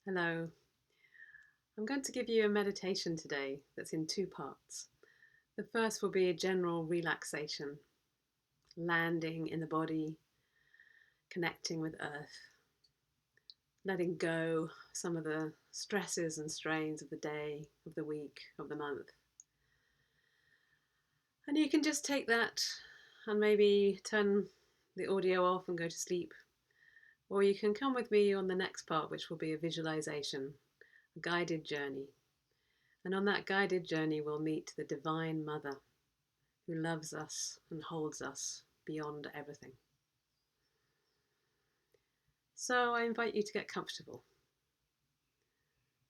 Hello. I'm going to give you a meditation today that's in two parts. The first will be a general relaxation, landing in the body, connecting with earth, letting go some of the stresses and strains of the day, of the week, of the month. And you can just take that and maybe turn the audio off and go to sleep. Or you can come with me on the next part, which will be a visualization, a guided journey. And on that guided journey, we'll meet the Divine Mother who loves us and holds us beyond everything. So I invite you to get comfortable.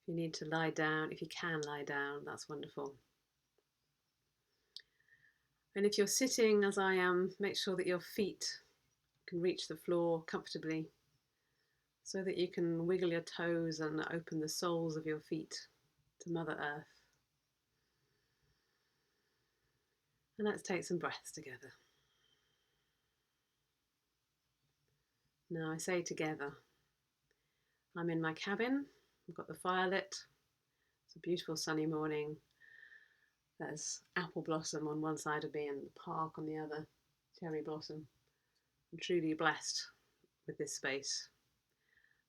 If you need to lie down, if you can lie down, that's wonderful. And if you're sitting as I am, make sure that your feet can reach the floor comfortably so that you can wiggle your toes and open the soles of your feet to Mother Earth. And let's take some breaths together. Now I say together, I'm in my cabin, I've got the fire lit, it's a beautiful sunny morning. There's apple blossom on one side of me and the park on the other, cherry blossom. I'm truly blessed with this space.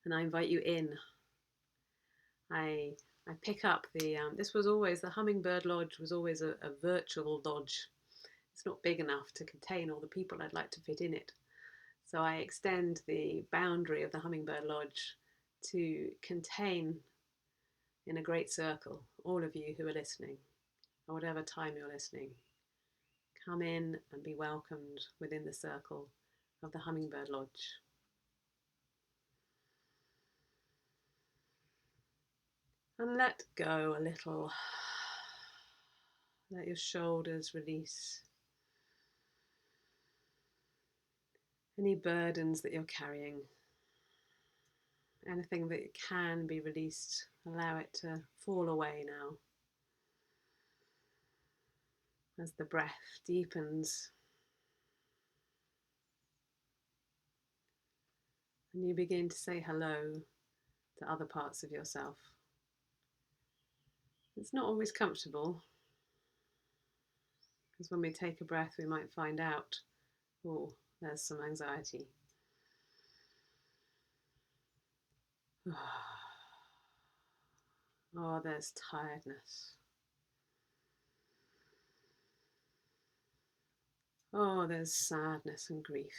And I invite you in. I pick up this was always, the Hummingbird Lodge was always a virtual lodge. It's not big enough to contain all the people I'd like to fit in it. So I extend the boundary of the Hummingbird Lodge to contain in a great circle all of you who are listening, or whatever time you're listening. Come in and be welcomed within the circle of the Hummingbird Lodge. And let go a little. Let your shoulders release. Any burdens that you're carrying, anything that can be released, allow it to fall away now. As the breath deepens and you begin to say hello to other parts of yourself. It's not always comfortable, because when we take a breath we might find out, oh, there's some anxiety. Oh, there's tiredness. Oh, there's sadness and grief.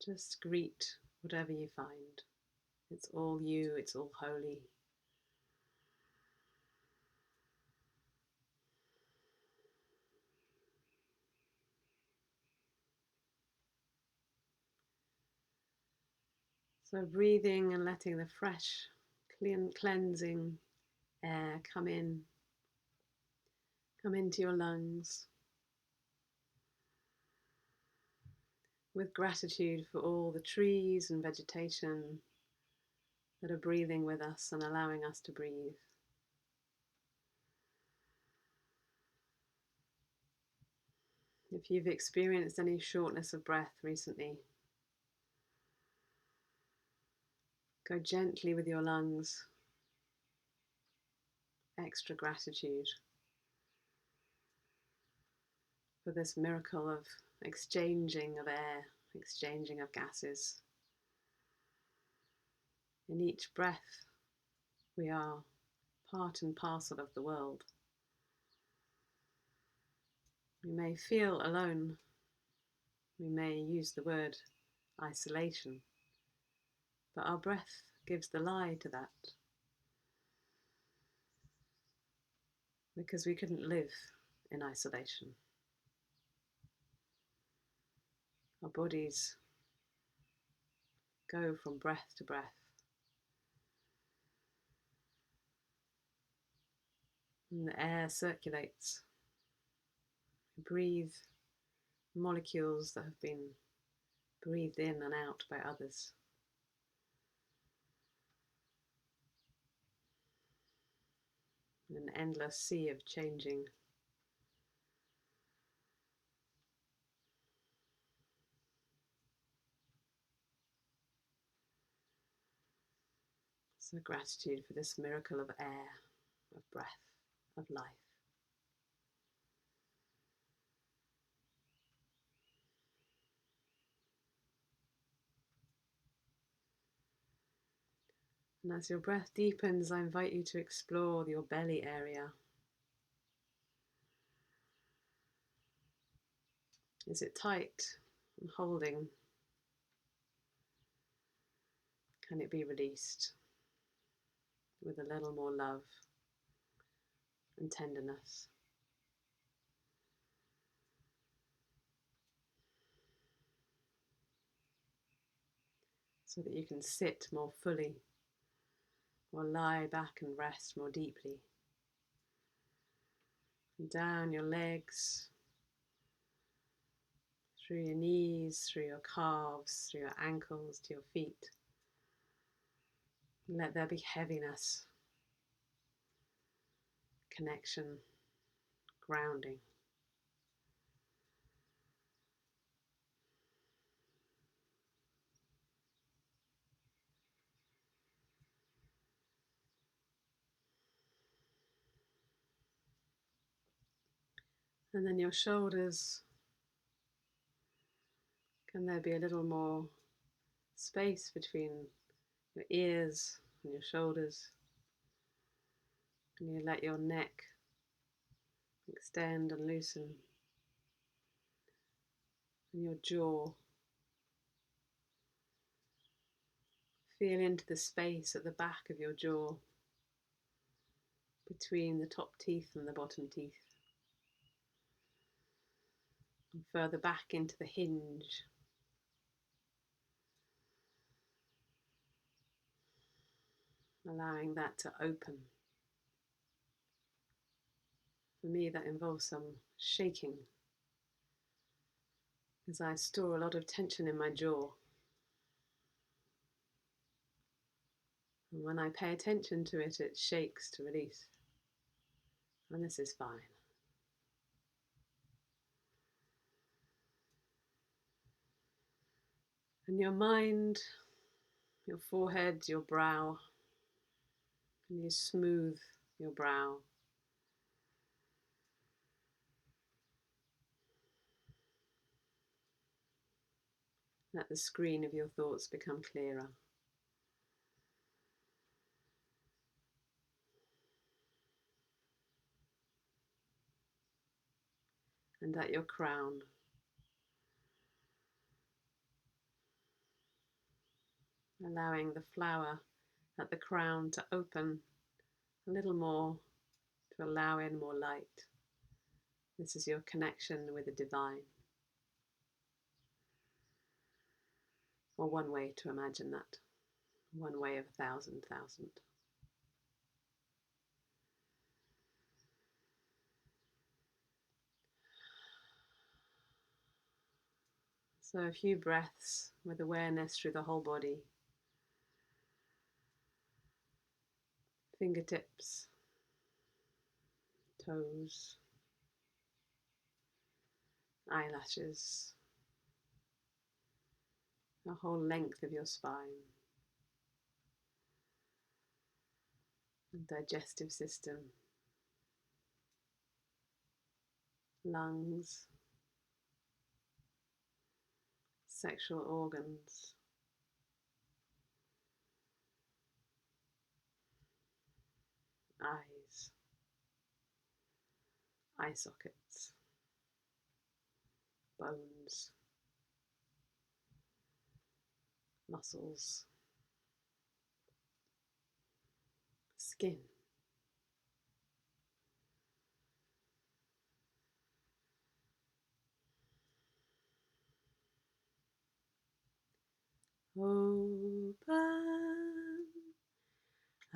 Just greet whatever you find. It's all you, it's all holy. So breathing and letting the fresh, cleansing air come into your lungs, with gratitude for all the trees and vegetation that are breathing with us and allowing us to breathe. If you've experienced any shortness of breath recently, go gently with your lungs. Extra gratitude for this miracle of exchanging of air, exchanging of gases. In each breath, we are part and parcel of the world. We may feel alone. We may use the word isolation, but our breath gives the lie to that, because we couldn't live in isolation. Our bodies go from breath to breath, and the air circulates. We breathe molecules that have been breathed in and out by others. An endless sea of changing. So gratitude for this miracle of air, of breath, of life. And as your breath deepens, I invite you to explore your belly area. Is it tight and holding? Can it be released with a little more love and tenderness? So that you can sit more fully or lie back and rest more deeply. And down your legs, through your knees, through your calves, through your ankles to your feet. And let there be heaviness, connection, grounding. And then your shoulders, can there be a little more space between your ears and your shoulders? And you let your neck extend and loosen, and your jaw. Feel into the space at the back of your jaw, between the top teeth and the bottom teeth. And further back into the hinge. Allowing that to open. For me, that involves some shaking, because I store a lot of tension in my jaw. And when I pay attention to it, it shakes to release. And this is fine. And your mind, your forehead, your brow, and you smooth your brow. Let the screen of your thoughts become clearer. And at your crown, allowing the flower at the crown to open a little more, to allow in more light. This is your connection with the divine. Or one way to imagine that. One way of 1,000,000. So a few breaths with awareness through the whole body. Fingertips, toes, eyelashes, the whole length of your spine, and digestive system, lungs, sexual organs, eyes, eye sockets, bones, muscles, skin. Open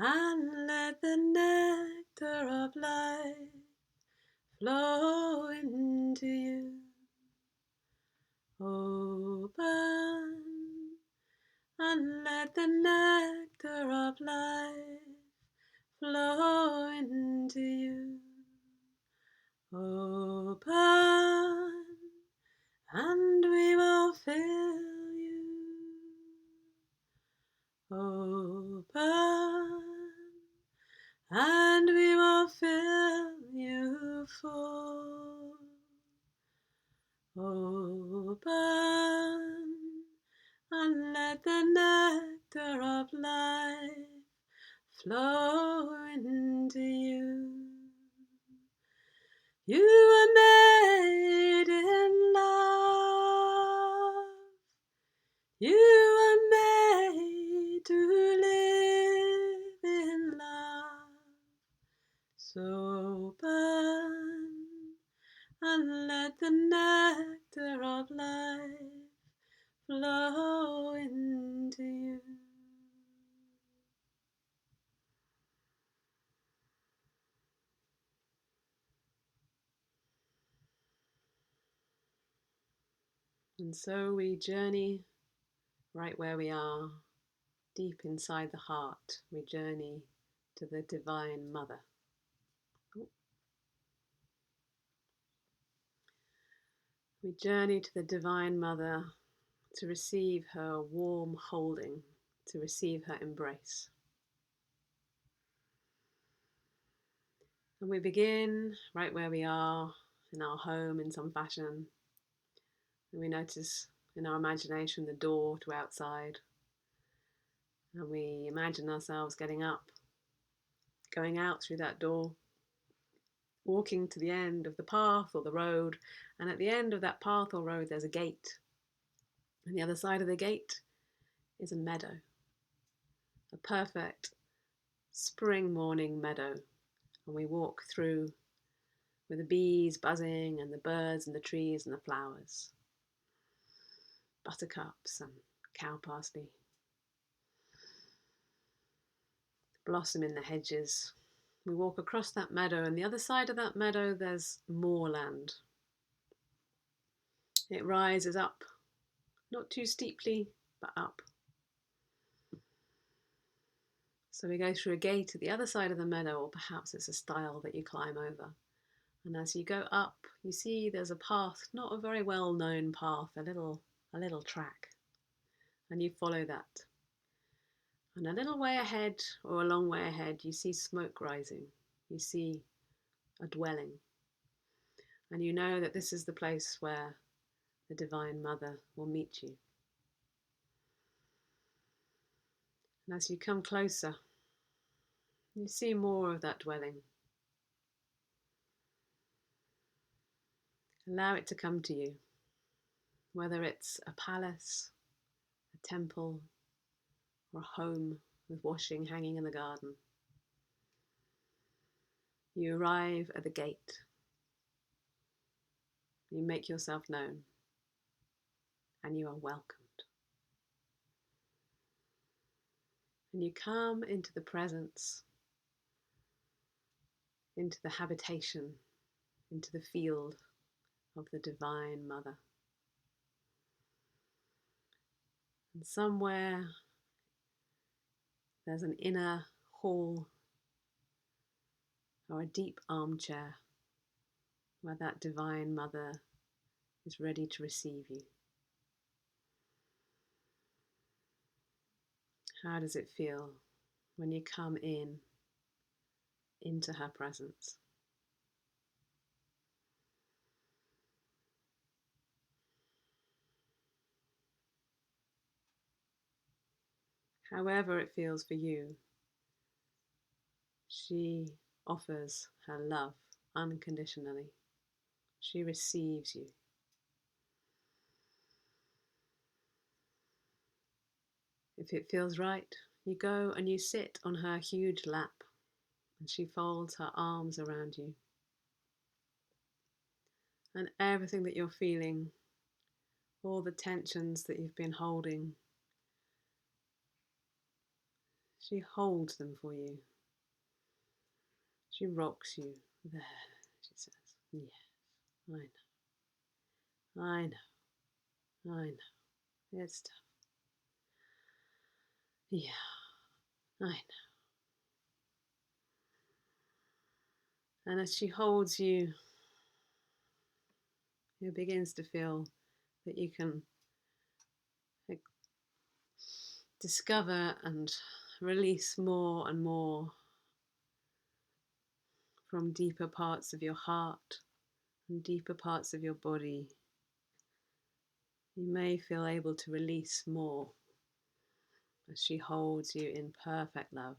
and let the nectar of life flow into you. Open and let the nectar of life flow into you. Open and we will fill you. Open and we will fill you full. Open and let the nectar of life flow into you. You were made in love. You were made to live in love. So open and let the nectar of life flow into you. And so we journey right where we are, deep inside the heart. We journey to the Divine Mother. We journey to the Divine Mother to receive her warm holding, to receive her embrace. And we begin right where we are, in our home in some fashion. And we notice in our imagination the door to outside. And we imagine ourselves getting up, going out through that door, walking to the end of the path or the road. And at the end of that path or road, there's a gate. And the other side of the gate is a meadow, a perfect spring morning meadow. And we walk through with the bees buzzing and the birds and the trees and the flowers, buttercups and cow parsley, blossom in the hedges. We walk across that meadow, and the other side of that meadow there's moorland. It rises up, not too steeply, but up. So we go through a gate at the other side of the meadow, or perhaps it's a stile that you climb over. And as you go up, you see there's a path, not a very well-known path, a little track. And you follow that. And a little way ahead, or a long way ahead, you see smoke rising. You see a dwelling. And you know that this is the place where the Divine Mother will meet you. And as you come closer, you see more of that dwelling. Allow it to come to you, whether it's a palace, a temple, or a home with washing hanging in the garden. You arrive at the gate. You make yourself known, and you are welcomed. And you come into the presence, into the habitation, into the field of the Divine Mother. And somewhere there's an inner hall or a deep armchair where that Divine Mother is ready to receive you. How does it feel when you come into her presence? However it feels for you, she offers her love unconditionally. She receives you. If it feels right, you go and you sit on her huge lap, and she folds her arms around you. And everything that you're feeling, all the tensions that you've been holding, she holds them for you. She rocks you. There, she says. Yes, I know. It's tough. Yeah, I know. And as she holds you, it begins to feel that you can discover and release more and more from deeper parts of your heart and deeper parts of your body. You may feel able to release more as she holds you in perfect love,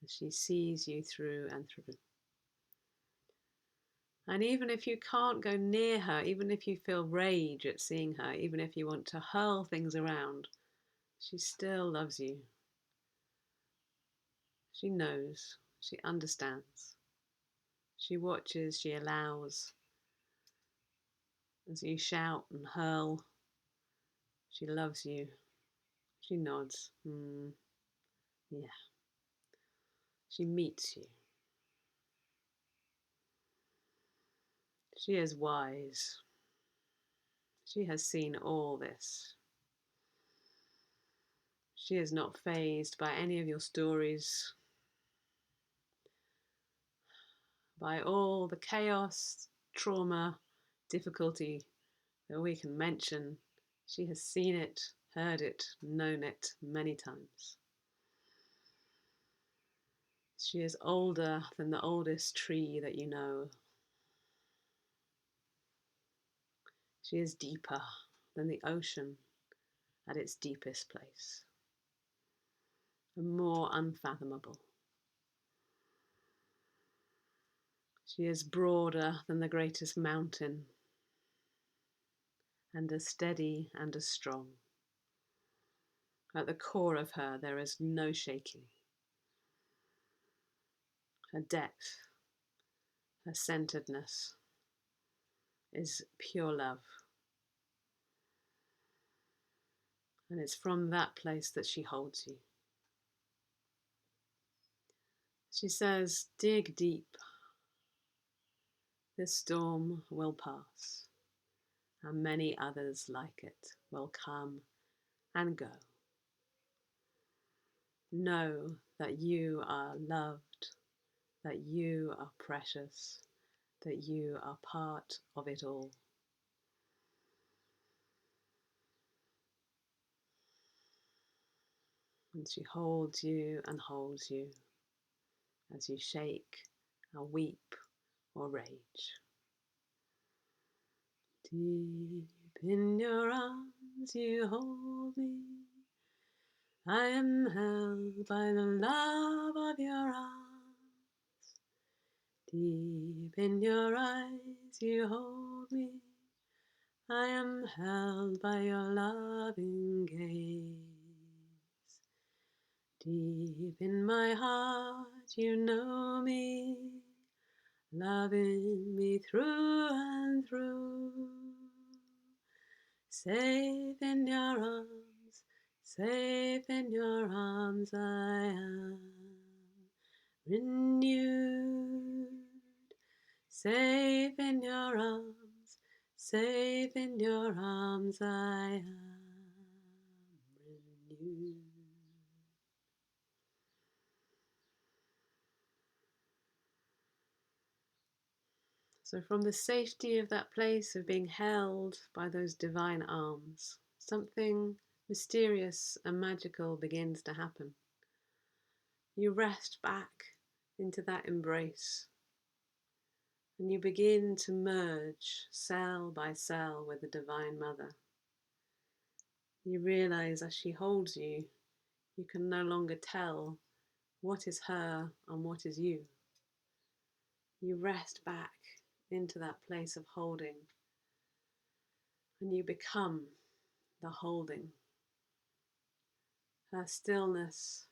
as she sees you through and through. And even if you can't go near her, even if you feel rage at seeing her, even if you want to hurl things around, she still loves you. She knows, she understands. She watches, she allows. As you shout and hurl, she loves you. She nods. Yeah. She meets you. She is wise. She has seen all this. She is not fazed by any of your stories, by all the chaos, trauma, difficulty that we can mention. She has seen it, heard it, known it many times. She is older than the oldest tree that you know. She is deeper than the ocean at its deepest place, and more unfathomable. She is broader than the greatest mountain, and as steady and as strong. At the core of her, there is no shaking. Her depth, her centeredness is pure love. And it's from that place that she holds you. She says, dig deep. This storm will pass, and many others like it will come and go. Know that you are loved, that you are precious, that you are part of it all. And she holds you as you shake or weep or rage. Deep in your arms you hold me. I am held by the love of your arms. Deep in your eyes you hold me. I am held by your loving gaze. Deep in my heart you know me, loving me through and through. Safe in your arms I am renewed. Safe in your arms I am renewed. So from the safety of that place of being held by those divine arms, something mysterious and magical begins to happen. You rest back into that embrace, and you begin to merge cell by cell with the Divine Mother. You realize as she holds you, you can no longer tell what is her and what is you. You rest back into that place of holding, and you become the holding. Her stillness,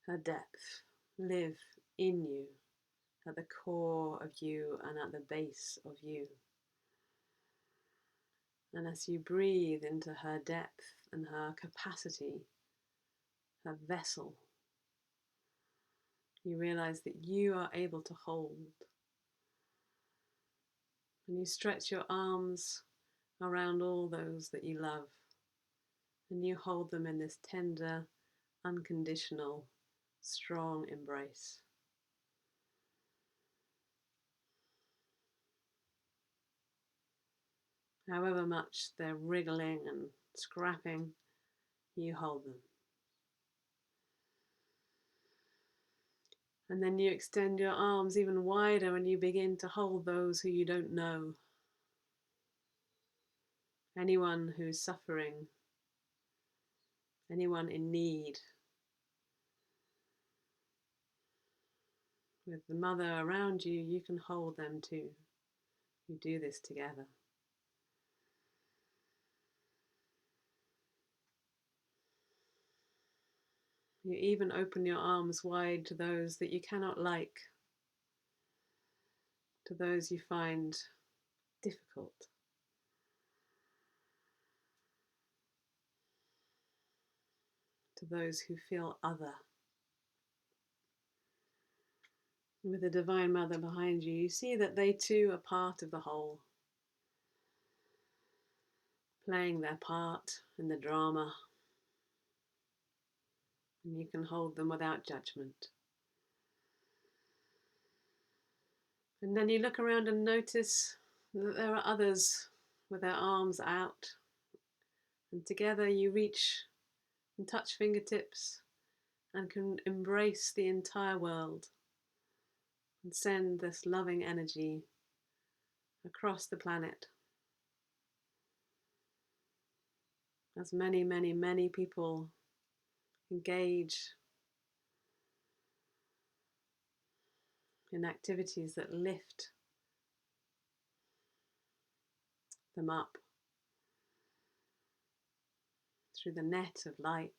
her depth live in you, at the core of you and at the base of you. And as you breathe into her depth and her capacity, her vessel, you realize that you are able to hold. And you stretch your arms around all those that you love, and you hold them in this tender, unconditional, strong embrace. However much they're wriggling and scrapping, you hold them. And then you extend your arms even wider and you begin to hold those who you don't know. Anyone who's suffering, anyone in need. With the mother around you, you can hold them too. You do this together. You even open your arms wide to those that you cannot like, to those you find difficult. To those who feel other. With the Divine Mother behind you, you see that they too are part of the whole, playing their part in the drama, and you can hold them without judgment. And then you look around and notice that there are others with their arms out, and together you reach and touch fingertips and can embrace the entire world and send this loving energy across the planet. As many, many, many people engage in activities that lift them up through the net of light,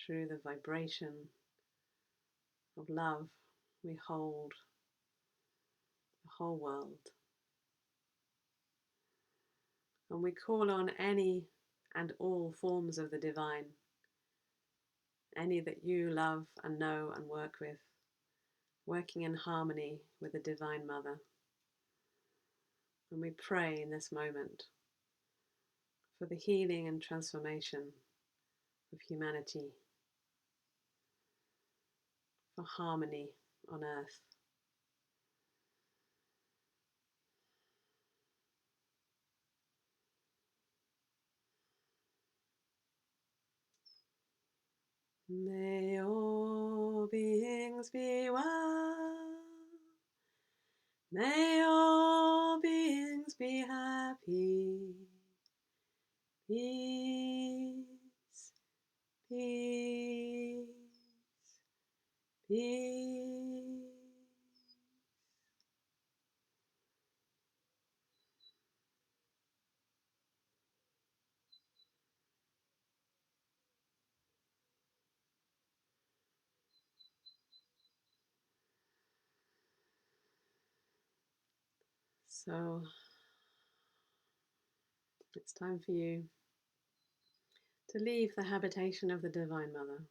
through the vibration of love, we hold the whole world. And we call on any and all forms of the divine, any that you love and know and work with, working in harmony with the Divine Mother. And we pray in this moment for the healing and transformation of humanity, for harmony on earth. May all beings be well. May all beings be happy. Peace, peace, peace. So it's time for you to leave the habitation of the Divine Mother.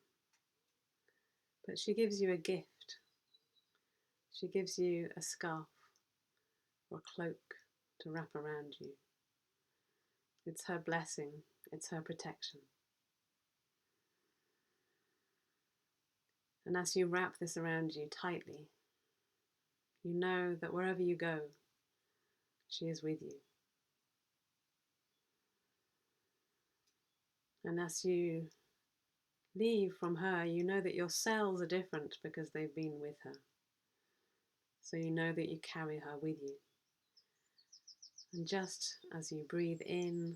But she gives you a gift. She gives you a scarf or a cloak to wrap around you. It's her blessing, it's her protection. And as you wrap this around you tightly, you know that wherever you go, she is with you. And as you leave from her, you know that your cells are different because they've been with her. So you know that you carry her with you. And just as you breathe in,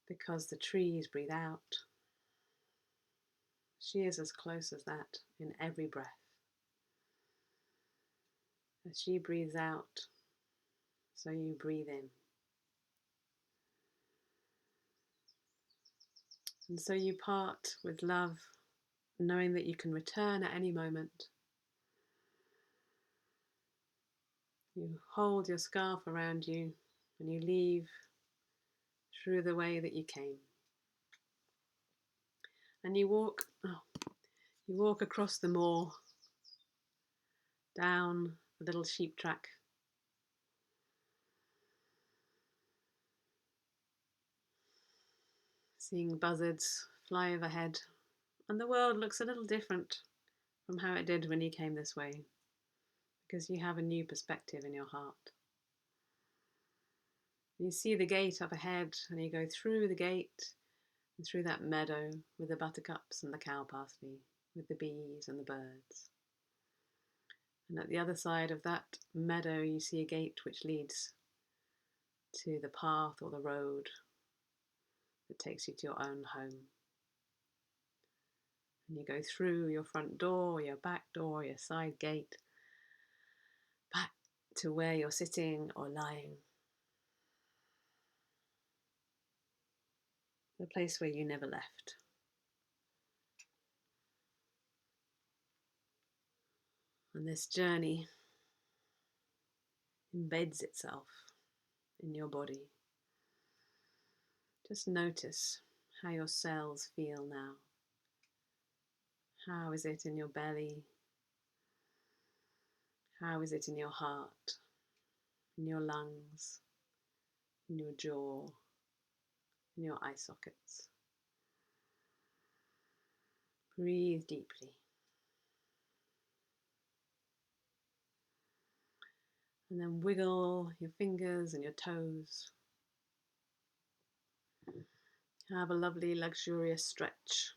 because the trees breathe out, she is as close as that in every breath. As she breathes out, so you breathe in. And so you part with love, knowing that you can return at any moment. You hold your scarf around you and you leave through the way that you came. And you walk across the moor, down the little sheep track. Seeing buzzards fly overhead, and the world looks a little different from how it did when you came this way, because you have a new perspective in your heart. You see the gate up ahead, and you go through the gate, and through that meadow with the buttercups and the cow parsley, with the bees and the birds. And at the other side of that meadow, you see a gate which leads to the path or the road that takes you to your own home. And you go through your front door, your back door, your side gate, back to where you're sitting or lying. The place where you never left. And this journey embeds itself in your body. Just notice how your cells feel now. How is it in your belly? How is it in your heart, in your lungs, in your jaw, in your eye sockets? Breathe deeply. And then wiggle your fingers and your toes. Have a lovely, luxurious stretch.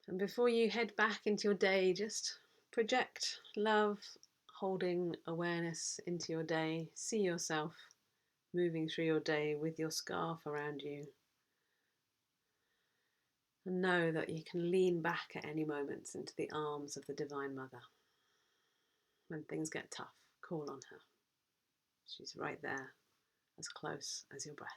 And before you head back into your day, just project love, holding awareness into your day. See yourself moving through your day with your scarf around you. And know that you can lean back at any moment into the arms of the Divine Mother. When things get tough, call on her. She's right there, as close as your breath.